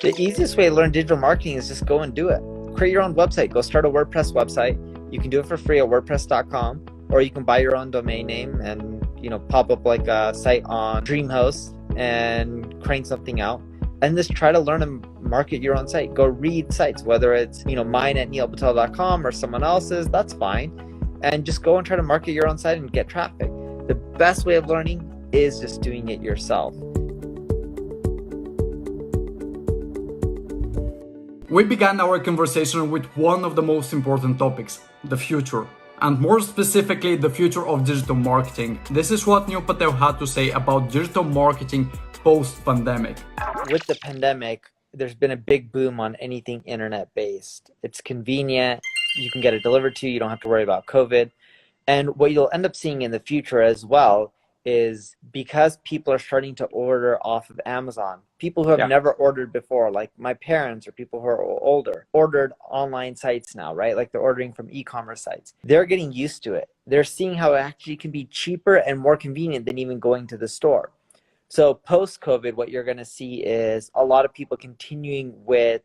The easiest way to learn digital marketing is just go and do it. Create your own website. Go start a WordPress website. You can do it for free at WordPress.com, or you can buy your own domain name and pop up like a site on DreamHost and crank something out. And just try to learn and market your own site. Go read sites, whether it's mine at neilpatel.com or someone else's, that's fine. And just go and try to market your own site and get traffic. The best way of learning is just doing it yourself. We began our conversation with one of the most important topics, the future. And more specifically, the future of digital marketing. This is what Neil Patel had to say about digital marketing post-pandemic. With the pandemic, there's been a big boom on anything internet-based. It's convenient. You can get it delivered to you. You don't have to worry about COVID. And what you'll end up seeing in the future as well is because people are starting to order off of Amazon, people who have never ordered before, like my parents or people who are older, ordered online sites now, right? Like they're ordering from e-commerce sites. They're getting used to it. They're seeing how it actually can be cheaper and more convenient than even going to the store. So post-COVID, what you're going to see is a lot of people continuing with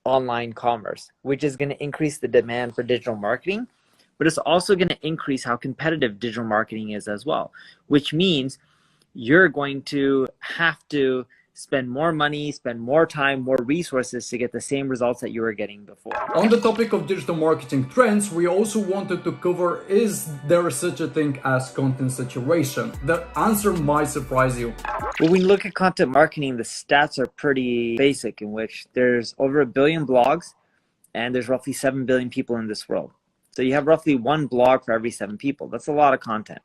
online commerce, which is going to increase the demand for digital marketing. But it's also going to increase how competitive digital marketing is as well, which means you're going to have to spend more money, spend more time, more resources to get the same results that you were getting before. On the topic of digital marketing trends, we also wanted to cover, is there such a thing as content saturation? The answer might surprise you. Well, when you look at content marketing, the stats are pretty basic, in which there's over 1 billion blogs and there's roughly 7 billion people in this world. So you have roughly one blog for every 7 people. That's a lot of content.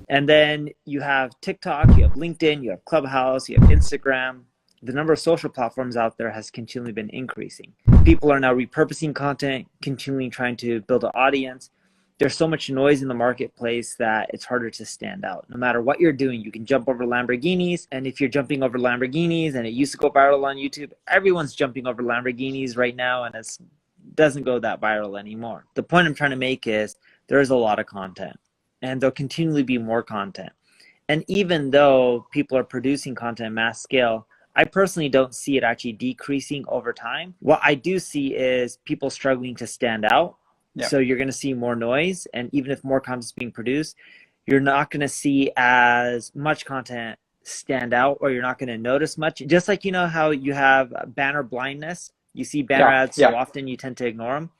And then you have TikTok, you have LinkedIn, you have Clubhouse, you have Instagram. The number of social platforms out there has continually been increasing. People are now repurposing content, continually trying to build an audience. There's so much noise in the marketplace that it's harder to stand out. No matter what you're doing, you can jump over Lamborghinis. And if you're jumping over Lamborghinis and it used to go viral on YouTube, everyone's jumping over Lamborghinis right now, and it's doesn't go that viral anymore. The point I'm trying to make is there is a lot of content and there'll continually be more content. And even though people are producing content at mass scale, I personally don't see it actually decreasing over time. What I do see is people struggling to stand out. So you're going to see more noise, and even if more content is being produced, you're not going to see as much content stand out, or you're not going to notice much. Just like how you have banner blindness. You see banner ads so often you tend to ignore them.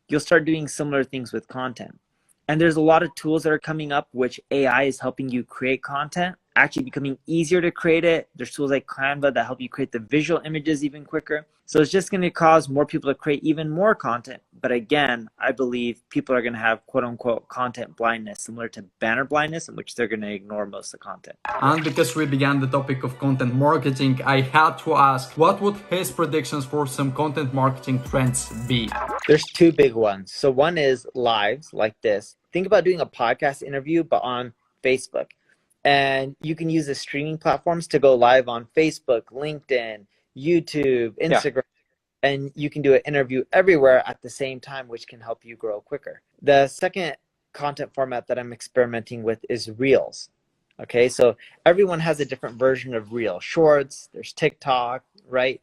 You'll start doing similar things with content. And there's a lot of tools that are coming up which AI is helping you create content, actually becoming easier to create it. There's tools like Canva that help you create the visual images even quicker. So it's just going to cause more people to create even more content. But again, I believe people are going to have quote unquote content blindness, similar to banner blindness, in which they're going to ignore most of the content. And because we began the topic of content marketing, I had to ask, what would his predictions for some content marketing trends be? There's 2 big ones. So one is lives like this. Think about doing a podcast interview, but on Facebook. And you can use the streaming platforms to go live on Facebook, LinkedIn, YouTube, Instagram, and you can do an interview everywhere at the same time, which can help you grow quicker. The second content format that I'm experimenting with is Reels. Okay, so everyone has a different version of Reel. Shorts, there's TikTok, right?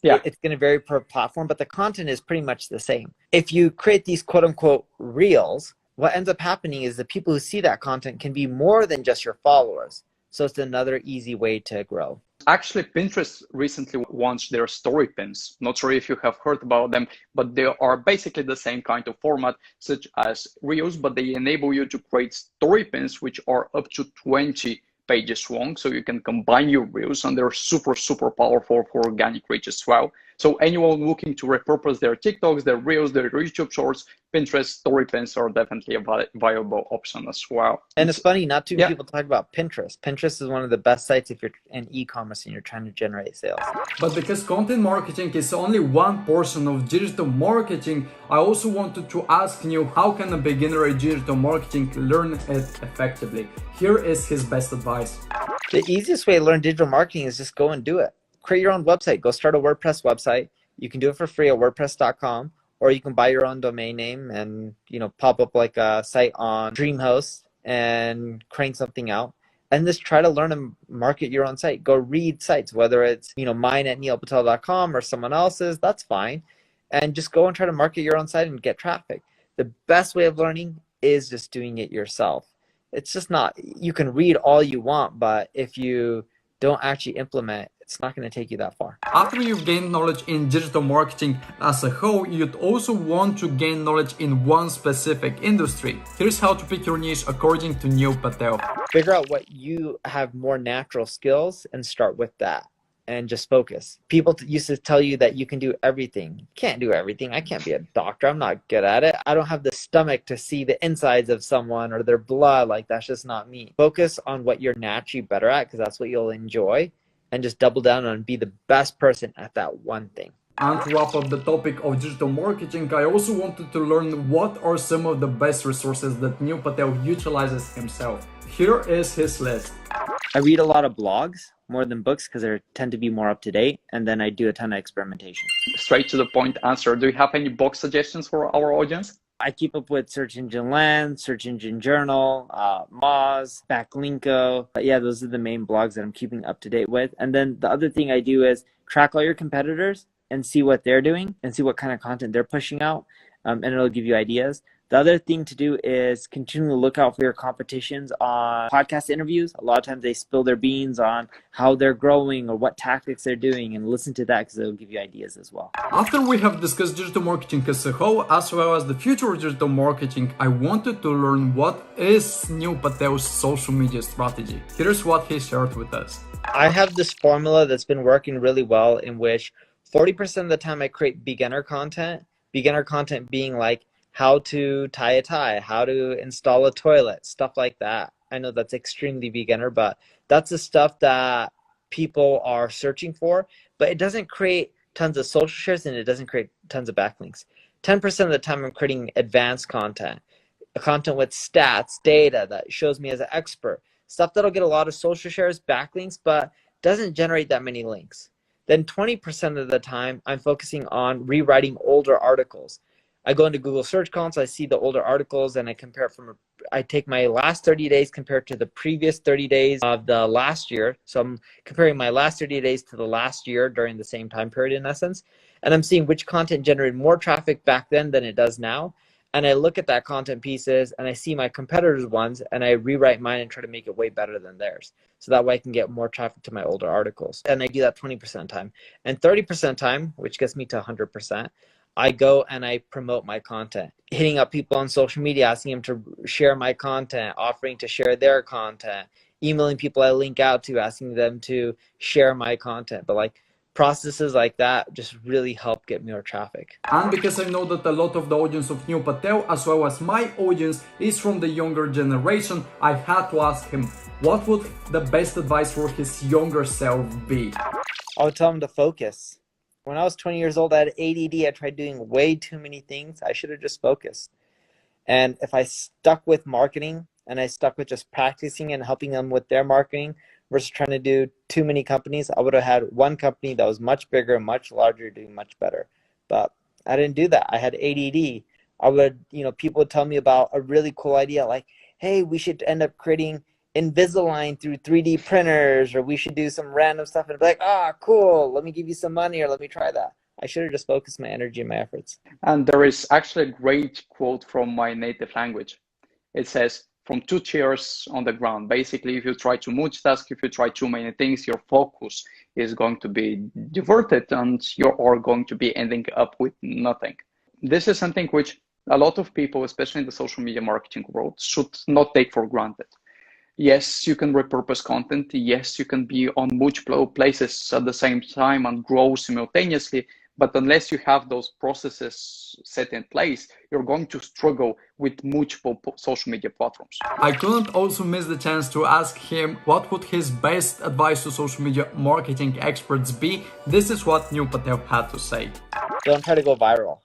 It's going to vary per platform, but the content is pretty much the same. If you create these quote unquote Reels, what ends up happening is the people who see that content can be more than just your followers. So it's another easy way to grow. Actually, Pinterest recently launched their story pins. Not sure if you have heard about them, but they are basically the same kind of format, such as Reels, but they enable you to create story pins, which are up to 20 pages long. So you can combine your Reels, and they're super powerful for organic reach as well. So anyone looking to repurpose their TikToks, their Reels, their YouTube Shorts, Pinterest story pins are definitely a viable option as well. And it's funny, not too many people talk about Pinterest. Pinterest is one of the best sites if you're in e-commerce and you're trying to generate sales. But because content marketing is only one portion of digital marketing, I also wanted to ask you, how can a beginner in digital marketing learn it effectively? Here is his best advice. The easiest way to learn digital marketing is just go and do it. Create your own website. Go start a WordPress website. You can do it for free at WordPress.com, or you can buy your own domain name and pop up like a site on DreamHost and crank something out. and just try to learn and market your own site. Go read sites, whether it's, mine at neilpatel.com or someone else's, that's fine. And just go and try to market your own site and get traffic. The best way of learning is just doing it yourself. It's just not, you can read all you want, but if you don't actually implement, it's not going to take you that far. After you've gained knowledge in digital marketing as a whole, you'd also want to gain knowledge in one specific industry. Here's how to pick your niche according to Neil Patel. Figure out what you have more natural skills and start with that. And just focus. People used to tell you that you can do everything. You can't do everything. I can't be a doctor. I'm not good at it. I don't have the stomach to see the insides of someone or their blood. Like, that's just not me. Focus on what you're naturally better at, because that's what you'll enjoy, and just double down on be the best person at that one thing. And to wrap up the topic of digital marketing, I also wanted to learn what are some of the best resources that Neil Patel utilizes himself. Here is his list. I read a lot of blogs, more than books, because they tend to be more up to date, and then I do a ton of experimentation. Straight to the point answer. Do you have any book suggestions for our audience? I keep up with Search Engine Land, Search Engine Journal, Moz, Backlinko. But yeah, those are the main blogs that I'm keeping up to date with. And then the other thing I do is track all your competitors and see what they're doing and see what kind of content they're pushing out, and it'll give you ideas. The other thing to do is continually look out for your competitions on podcast interviews. A lot of times they spill their beans on how they're growing or what tactics they're doing, and listen to that because it'll give you ideas as well. After we have discussed digital marketing as a whole, as well as the future of digital marketing, I wanted to learn what is Neil Patel's social media strategy. Here's what he shared with us. I have this formula that's been working really well, in which 40% of the time I create beginner content being like how to tie a tie, how to install a toilet, stuff like that. I know that's extremely beginner, but that's the stuff that people are searching for, but it doesn't create tons of social shares and it doesn't create tons of backlinks. 10% of the time I'm creating advanced content with stats, data that shows me as an expert, stuff that'll get a lot of social shares, backlinks, but doesn't generate that many links. Then 20% of the time I'm focusing on rewriting older articles. I go into Google Search Console, I see the older articles, and I compare I take my last 30 days compared to the previous 30 days of the last year. So I'm comparing my last 30 days to the last year during the same time period, in essence. And I'm seeing which content generated more traffic back then than it does now. And I look at that content pieces and I see my competitors' ones and I rewrite mine and try to make it way better than theirs. So that way I can get more traffic to my older articles. And I do that 20% of the time. And 30% of the time, which gets me to 100%, I go and I promote my content, hitting up people on social media, asking them to share my content, offering to share their content, emailing people I link out to, asking them to share my content. But like processes like that just really help get more traffic. And because I know that a lot of the audience of Neil Patel, as well as my audience, is from the younger generation, I had to ask him, what would the best advice for his younger self be? I would tell him to focus. When I was 20 years old, I had ADD. I tried doing way too many things. I should have just focused. And if I stuck with marketing and I stuck with just practicing and helping them with their marketing versus trying to do too many companies, I would have had one company that was much bigger, much larger, doing much better. But I didn't do that. I had ADD. People would tell me about a really cool idea like, hey, we should end up creating Invisalign through 3D printers, or we should do some random stuff, and be like, cool, let me give you some money, or let me try that. I should have just focused my energy and my efforts. And there is actually a great quote from my native language. It says, from two chairs on the ground. Basically, if you try to multitask, if you try too many things, your focus is going to be diverted and you're going to be ending up with nothing. This is something which a lot of people, especially in the social media marketing world, should not take for granted. Yes, you can repurpose content. Yes, you can be on multiple places at the same time and grow simultaneously. But unless you have those processes set in place, you're going to struggle with multiple social media platforms. I couldn't also miss the chance to ask him what would his best advice to social media marketing experts be. This is what Neil Patel had to say. Don't try to go viral.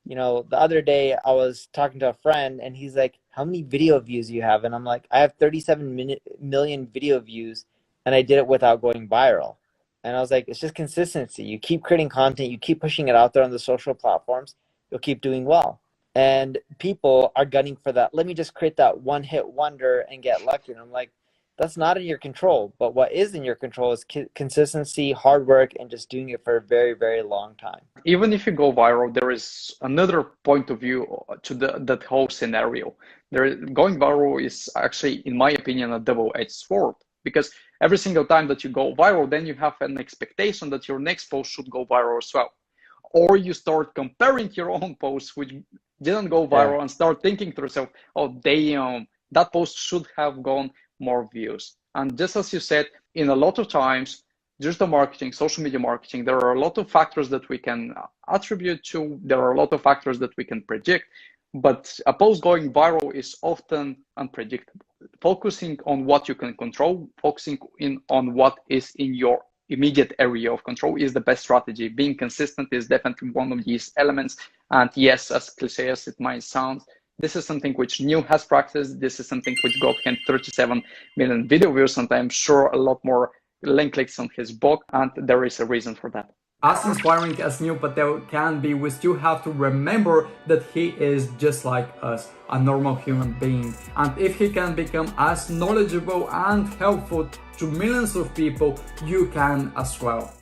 The other day I was talking to a friend and he's like, how many video views you have? And I'm like, I have 37 million video views and I did it without going viral. And I was like, it's just consistency. You keep creating content, you keep pushing it out there on the social platforms, you'll keep doing well. And people are gunning for that. Let me just create that one hit wonder and get lucky. And I'm like, That's not in your control. But what is in your control is consistency, hard work, and just doing it for a very, very long time. Even if you go viral, there is another point of view to that whole scenario. Going viral is actually, in my opinion, a double-edged sword, because every single time that you go viral, then you have an expectation that your next post should go viral as well. Or you start comparing your own posts, which didn't go viral, and start thinking to yourself, oh, damn, that post should have gone more views. And just as you said, in a lot of times, digital marketing, social media marketing, there are a lot of factors that we can attribute to, there are a lot of factors that we can predict, but a post going viral is often unpredictable. Focusing on what you can control, focusing on what is in your immediate area of control is the best strategy. Being consistent is definitely one of these elements. And yes, as cliche as it might sound, this is something which Neil has practiced. This is something which got him 37 million video views, and I'm sure a lot more link clicks on his blog, and there is a reason for that. As inspiring as Neil Patel can be, we still have to remember that he is just like us, a normal human being. And if he can become as knowledgeable and helpful to millions of people, you can as well.